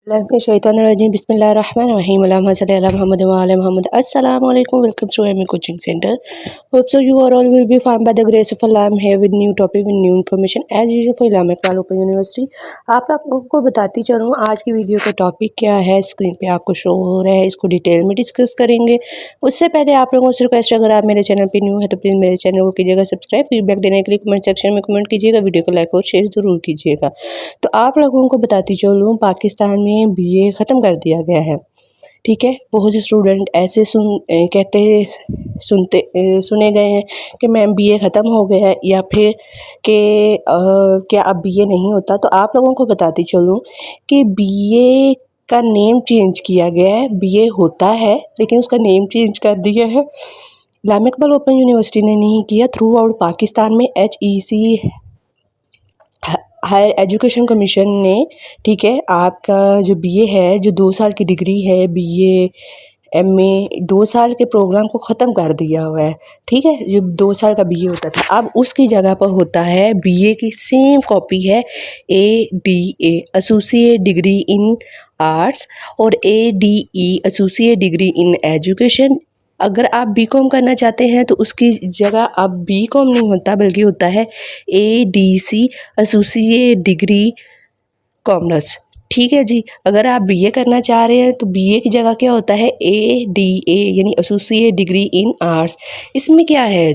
शैतानुर्रजीम बिस्मिल्लाहिर्रहमानिर्रहीम अल्लाहुम्मा सल्ली अला मुहम्मद व अला मुहम्मद। अस्सलाम वालेकुम, welcome to Ami coaching centre. Hope so you are all will be fine by the grace of Allah. I am here with new topic with new information as usual for Islamic law open university. आप लोगों को बताती चलूँ आज की video का topic क्या है, स्क्रीन पे आपको शो हो रहा है, इसको डिटेल में डिस्कस करेंगे। उससे पहले आप लोगों से रिक्वेस्ट, अगर आप मेरे चैनल पर न्यू है तो प्लीज़ मेरे चैनल को कीजिएगा सब्सक्राइब। फीडबैक देने के लिए कमेंट सेक्शन में कमेंट कीजिएगा, वीडियो को लाइक और शेयर ज़रूर कीजिएगा। तो आप लोगों को बताती चलूँ पाकिस्तान में बीए ख़त्म कर दिया गया है। ठीक है, बहुत से स्टूडेंट ऐसे सुने गए हैं कि मैम बीए ख़त्म हो गया है, या फिर कि क्या अब बीए नहीं होता। तो आप लोगों को बताती चलूँ कि बीए का नेम चेंज किया गया है। बीए होता है लेकिन उसका नेम चेंज कर दिया है। इस्लामिक लॉ ओपन यूनिवर्सिटी ने नहीं किया, थ्रू आउट पाकिस्तान में HEC हायर एजुकेशन कमीशन ने, ठीक है, आपका जो बीए है, जो 2 साल की डिग्री है, बीए MA 2 साल के प्रोग्राम को ख़त्म कर दिया हुआ है। ठीक है, जो 2 साल का बीए होता था अब उसकी जगह पर होता है बीए की सेम कॉपी है ADA associate degree in arts और ADE associate degree in education. अगर आप बीकॉम करना चाहते हैं तो उसकी जगह अब बीकॉम नहीं होता बल्कि होता है ADC एसोसिएट डिग्री कॉमर्स। ठीक है जी, अगर आप बीए करना चाह रहे हैं तो बीए की जगह क्या होता है ADA यानी एसोसिएट डिग्री इन आर्ट्स। इसमें क्या है,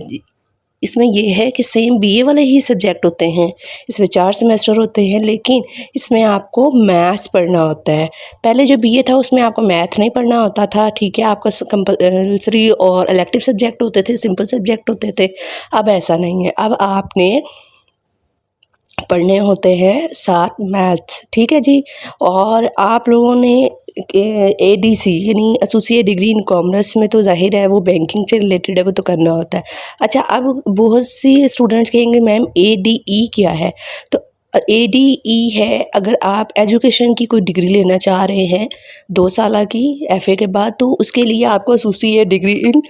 इसमें ये है कि सेम बीए वाले ही सब्जेक्ट होते हैं, इसमें 4 सेमेस्टर होते हैं, लेकिन इसमें आपको मैथ्स पढ़ना होता है। पहले जो बीए था उसमें आपको मैथ नहीं पढ़ना होता था। ठीक है, आपका कंपल्सरी और इलेक्टिव सब्जेक्ट होते थे, सिंपल सब्जेक्ट होते थे। अब ऐसा नहीं है, अब आपने पढ़ने होते हैं 7 मैथ्स। ठीक है जी, और आप लोगों ने ADC यानी एसोसिएट डिग्री इन कॉमर्स में तो जाहिर है वो बैंकिंग से रिलेटेड है, वो तो करना होता है। अच्छा, अब बहुत सी स्टूडेंट्स कहेंगे मैम ADE क्या है, तो ADE है, अगर आप एजुकेशन की कोई डिग्री लेना चाह रहे हैं 2 साल की FA के बाद, तो उसके लिए आपको एसोसिएट डिग्री इन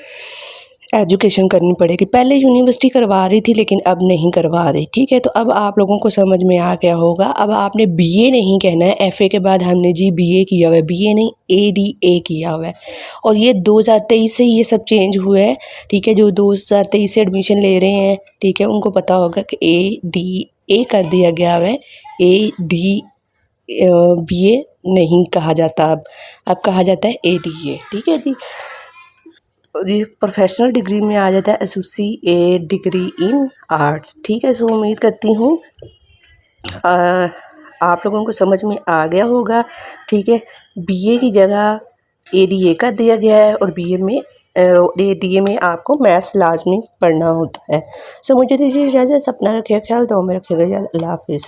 एजुकेशन करनी पड़ेगी। पहले यूनिवर्सिटी करवा रही थी लेकिन अब नहीं करवा रही। ठीक है, तो अब आप लोगों को समझ में आ गया होगा। अब आपने बीए नहीं कहना है, FA के बाद हमने जी बीए किया हुआ है, बीए नहीं ADA किया हुआ है। और ये 2023 से ये सब चेंज हुआ है। ठीक है, जो 2023 से एडमिशन ले रहे हैं, ठीक है, उनको पता होगा कि ADA कर दिया गया हुआ है, BA नहीं कहा जाता, अब कहा जाता है ADA। ठीक है जी, ये प्रोफेशनल डिग्री में आ जाता है एसोसिएट डिग्री इन आर्ट्स। ठीक है, सो उम्मीद करती हूँ आप लोगों को समझ में आ गया होगा। ठीक है, बीए की जगह ADA कर दिया गया है और BA में ADA में आपको मैथ्स लाजमी पढ़ना होता है। सो मुझे दीजिए इजाज़त, अपना रखिए ख्याल, तो में रखिएगा। अल्लाह हाफिज़।